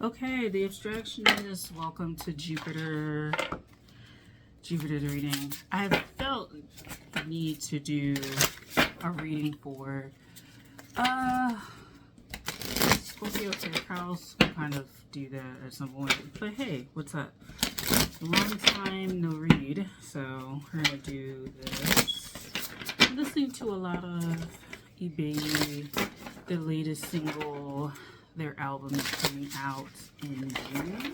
Okay, the abstractionist, welcome to Jupiter's reading. I felt the need to do a reading for Scorpio 8th house. We'll kind of do that at some point. But hey, what's up? Long time no read, so we're gonna do this. I'm listening to a lot of eBay, the latest single. Their album is coming out in June.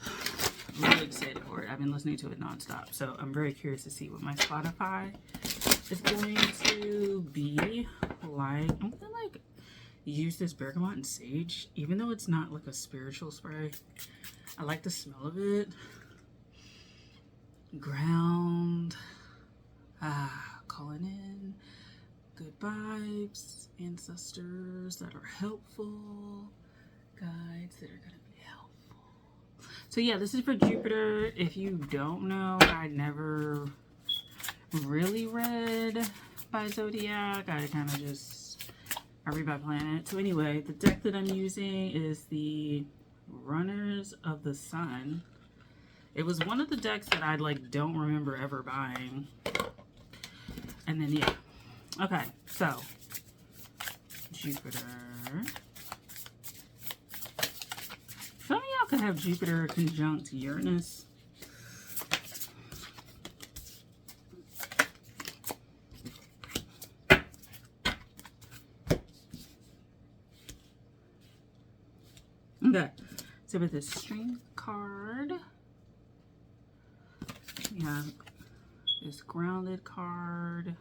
I'm really excited for it. I've been listening to it nonstop, so I'm very curious to see what my Spotify is going to be like. I'm gonna use this bergamot and sage, even though it's not like a spiritual spray. I like the smell of it. Ground. Calling in good vibes, ancestors that are helpful, guides that are gonna be helpful. So yeah, this is for Jupiter. If you don't know, I never really read by zodiac. I read by planet. So anyway, the deck that I'm using is the Runners of the Sun. It was one of the decks that I don't remember ever buying. And then yeah. Okay, so Jupiter. Some of y'all could have Jupiter conjunct Uranus. Okay, so with this Strength card, we have this Grounded card.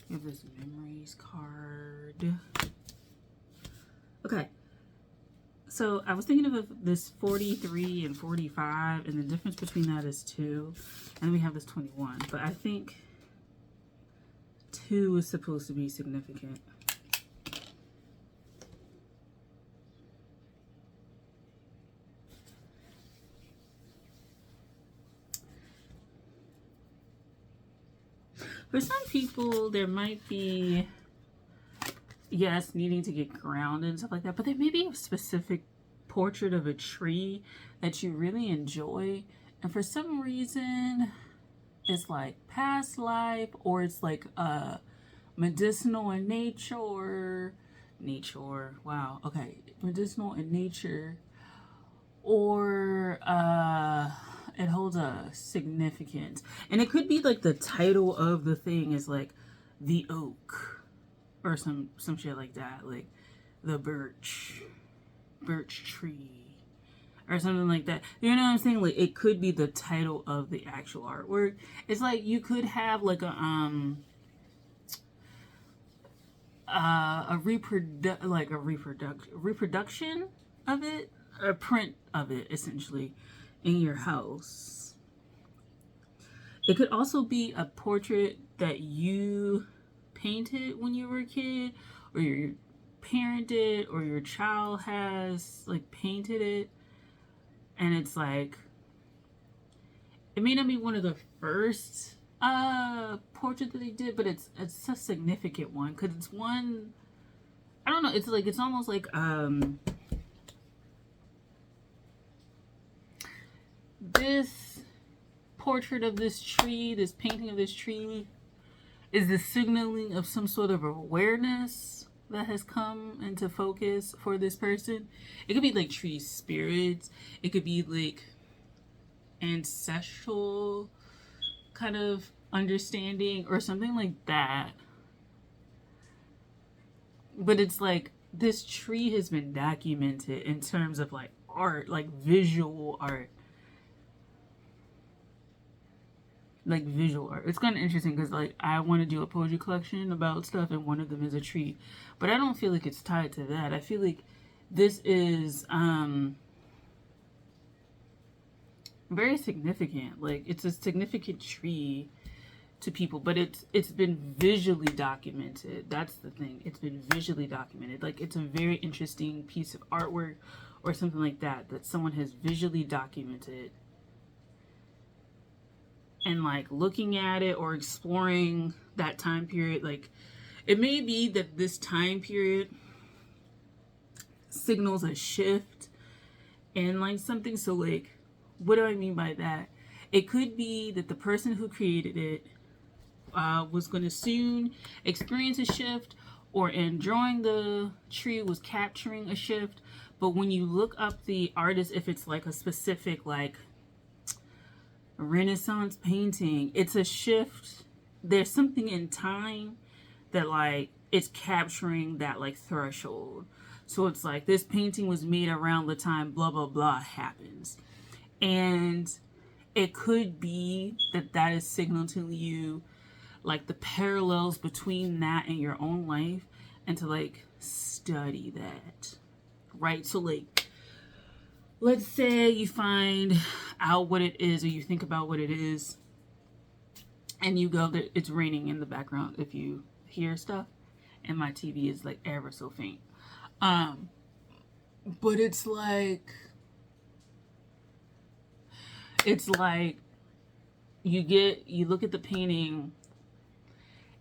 We have this Memories card. Okay. So I was thinking of this 43 and 45, and the difference between that is 2. And we have this 21. But I think 2 is supposed to be significant. For some people, there might be, yes, needing to get grounded and stuff like that, but there may be a specific portrait of a tree that you really enjoy, and for some reason, it's like past life, or it's like medicinal in nature, wow, okay, medicinal in nature, or it holds a significance, and it could be like the title of the thing is like the oak or some shit like that, like the birch tree or something like that. You know what I'm saying? Like it could be the title of the actual artwork. It's like you could have like a reproduction of it, a print of it essentially in your house. It could also be a portrait that you painted when you were a kid, or your parent did, or your child has painted it, and it's like it may not be one of the first portrait that they did, but it's a significant one because it's one, I don't know, it's almost like this portrait of this tree, this painting of this tree, is the signaling of some sort of awareness that has come into focus for this person. It could be like tree spirits. It could be like ancestral kind of understanding or something like that. But it's like this tree has been documented in terms of like art, like visual art. Like visual art. It's kind of interesting because like I want to do a poetry collection about stuff, and one of them is a tree, but I don't feel like it's tied to that. I feel like this is very significant. Like it's a significant tree to people, but it's been visually documented. That's the thing. It's been visually documented. Like it's a very interesting piece of artwork or something like that someone has visually documented. And like looking at it or exploring that time period, like it may be that this time period signals a shift in like something. So like, what do I mean by that? It could be that the person who created it was going to soon experience a shift, or in drawing the tree was capturing a shift. But when you look up the artist, if it's like a specific like Renaissance painting, it's a shift. There's something in time that like it's capturing that like threshold. So it's like this painting was made around the time blah blah blah happens, and it could be that that is signaling to you like the parallels between that and your own life, and to like study that, right? So like, let's say you find out what it is, or you think about what it is, and you go that it's raining in the background if you hear stuff, and my TV is like ever so faint. But it's like you look at the painting,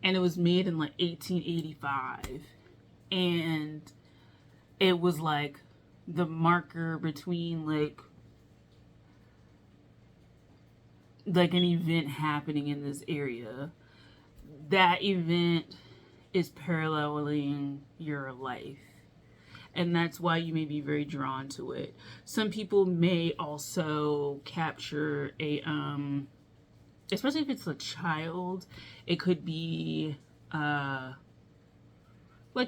and it was made in like 1885, and it was like the marker between like an event happening in this area. That event is paralleling your life, and that's why you may be very drawn to it. Some people may also capture a especially if it's a child, it could be like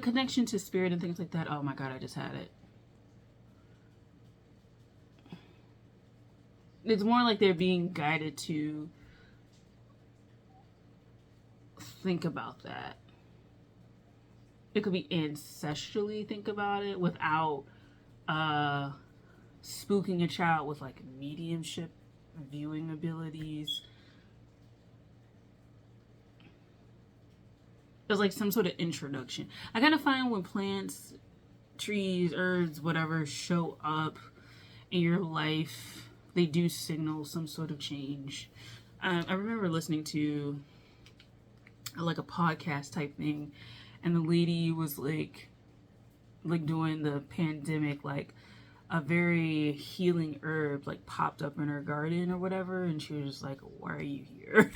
connection to spirit and things like that. Oh my god, I just had it. It's more like they're being guided to think about that. It could be ancestrally think about it without spooking a child with like mediumship viewing abilities. It's like some sort of introduction. I gotta find when plants, trees, herbs, whatever show up in your life, they do signal some sort of change. I remember listening to like a podcast type thing, and the lady was like during the pandemic, like a very healing herb like popped up in her garden or whatever, and she was just like, why are you here?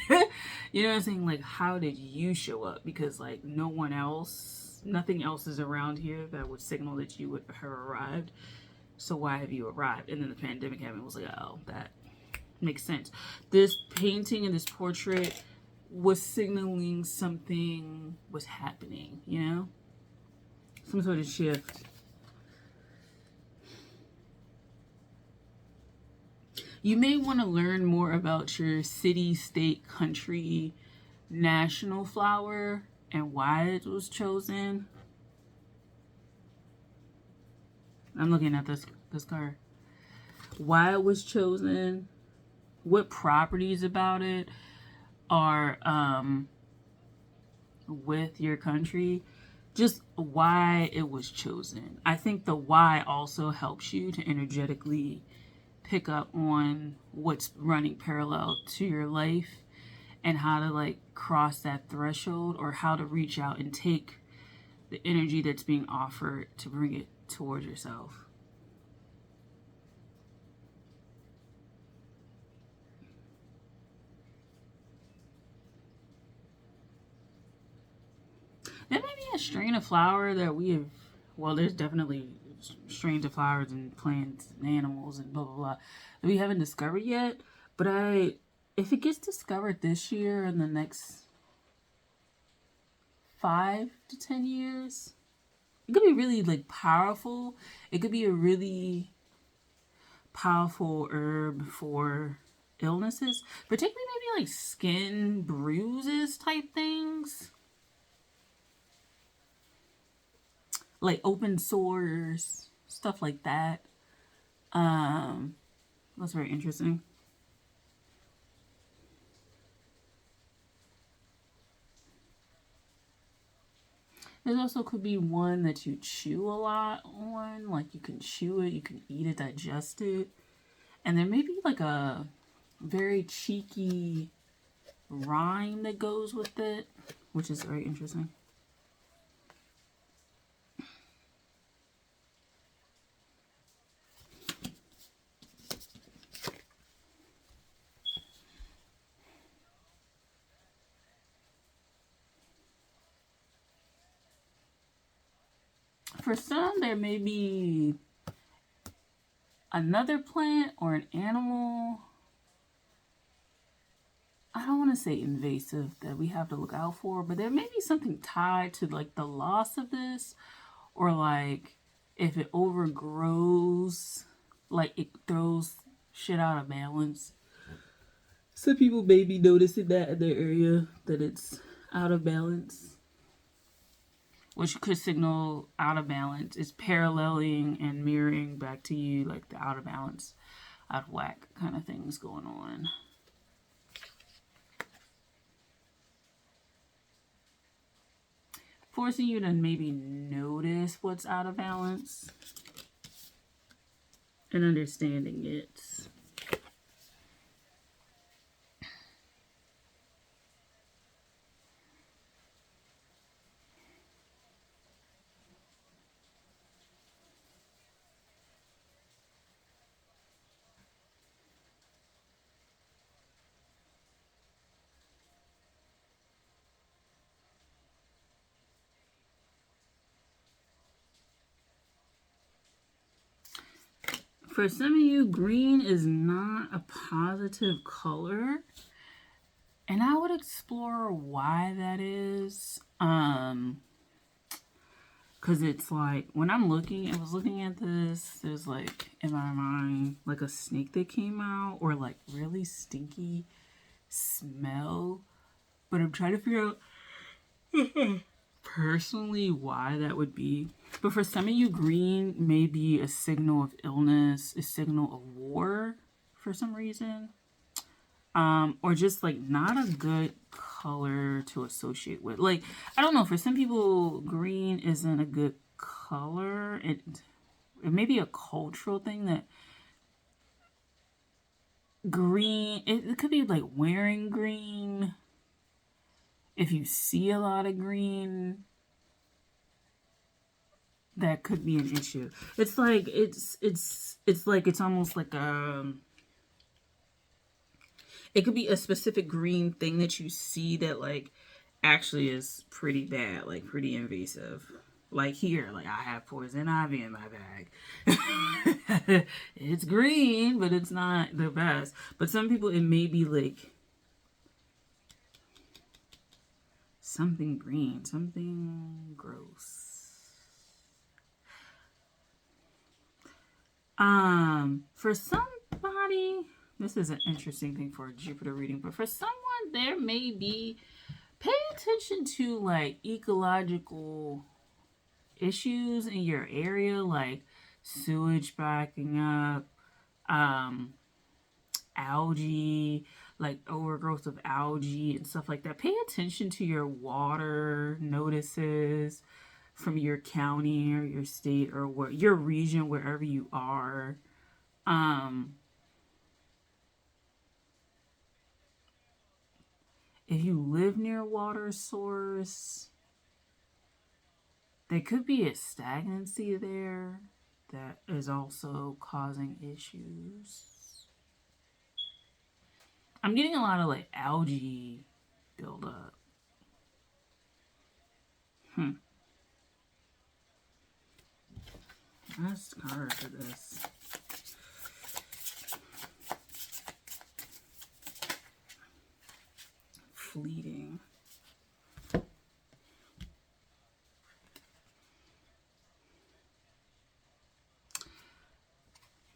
You know what I'm saying? Like, how did you show up? Because like nothing else is around here that would signal that you would have arrived. So why have you arrived? And then the pandemic happened. Was like, oh, that makes sense. This painting and this portrait was signaling something was happening, you know? Some sort of shift. You may want to learn more about your city, state, country, national flower and why it was chosen. I'm looking at this card. Why it was chosen, what properties about it are with your country, just why it was chosen. I think the why also helps you to energetically pick up on what's running parallel to your life and how to like cross that threshold, or how to reach out and take the energy that's being offered to bring it towards yourself. There may be a strain of flower that we have, well, there's definitely strains of flowers and plants and animals and blah, blah, blah that we haven't discovered yet. But if it gets discovered this year, in the next 5 to 10 years, it could be really like powerful. It could be a really powerful herb for illnesses, particularly maybe like skin bruises type things, like open sores, stuff like that. That's very interesting. There also could be one that you chew a lot on, like you can chew it, you can eat it, digest it. And there may be like a very cheeky rhyme that goes with it, which is very interesting. For some, there may be another plant or an animal. I don't want to say invasive that we have to look out for, but there may be something tied to like the loss of this, or like if it overgrows, like it throws shit out of balance. Some people may be noticing that in their area, that it's out of balance, which could signal out of balance. It's paralleling and mirroring back to you, like the out of balance, out of whack kind of things going on. Forcing you to maybe notice what's out of balance and understanding it. For some of you, green is not a positive color. And I would explore why that is. Because it's like, when I was looking at this, there's like, in my mind, like a snake that came out, or like really stinky smell. But I'm trying to figure out personally why that would be. But for some of you, green may be a signal of illness, a signal of war for some reason, or just like not a good color to associate with. Like, I don't know, for some people green isn't a good color. It may be a cultural thing that green, it could be like wearing green. If you see a lot of green, that could be an issue. It's like it's almost like it could be a specific green thing that you see that like actually is pretty bad, like pretty invasive. Like here, like I have poison ivy in my bag. It's green, but it's not the best. But some people, it may be like something green, something gross. For somebody, this is an interesting thing for a Jupiter reading, but for someone, there may be, pay attention to like ecological issues in your area, like sewage backing up, algae, like overgrowth of algae and stuff like that. Pay attention to your water notices from your county or your state or your region, wherever you are. If you live near a water source, there could be a stagnancy there that is also causing issues. I'm getting a lot of like algae buildup. That's hard for this. Fleeting.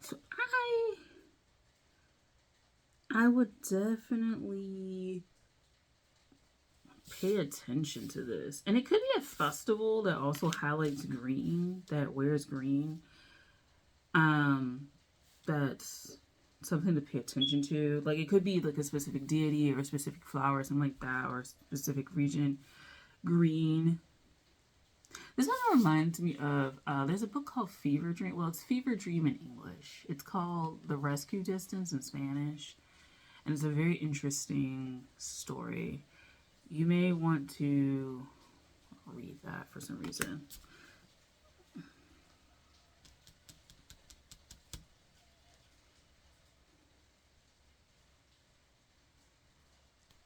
So I would definitely pay attention to this. And it could be a festival that also highlights green, that wears green. That's something to pay attention to. Like, it could be like a specific deity or a specific flower or something like that, or a specific region. Green. This kind of reminds me of, there's a book called Fever Dream. Well, it's Fever Dream in English. It's called The Rescue Distance in Spanish. And it's a very interesting story. You may want to read that for some reason.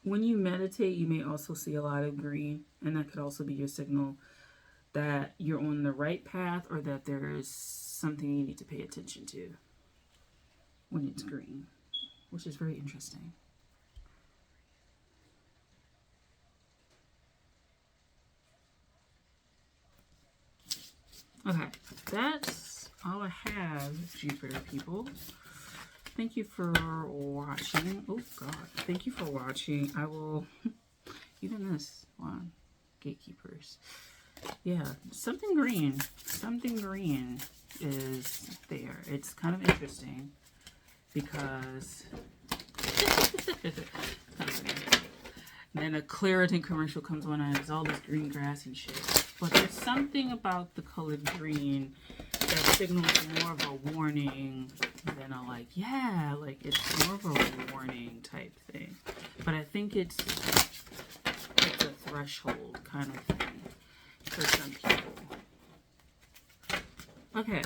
When you meditate, you may also see a lot of green, and that could also be your signal that you're on the right path or that there's something you need to pay attention to when it's green, which is very interesting. Okay, that's all I have, Jupiter people. Thank you for watching. Oh, God. Thank you for watching. I will... Even this one. Gatekeepers. Yeah, something green. Something green is there. It's kind of interesting because... Then a Claritin commercial comes on and it's all this green grass and shit. But there's something about the color green that signals more of a warning than a like, yeah, like it's more of a warning type thing. But I think it's a threshold kind of thing for some people. Okay,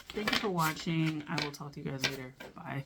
thank you for watching. I will talk to you guys later. Bye.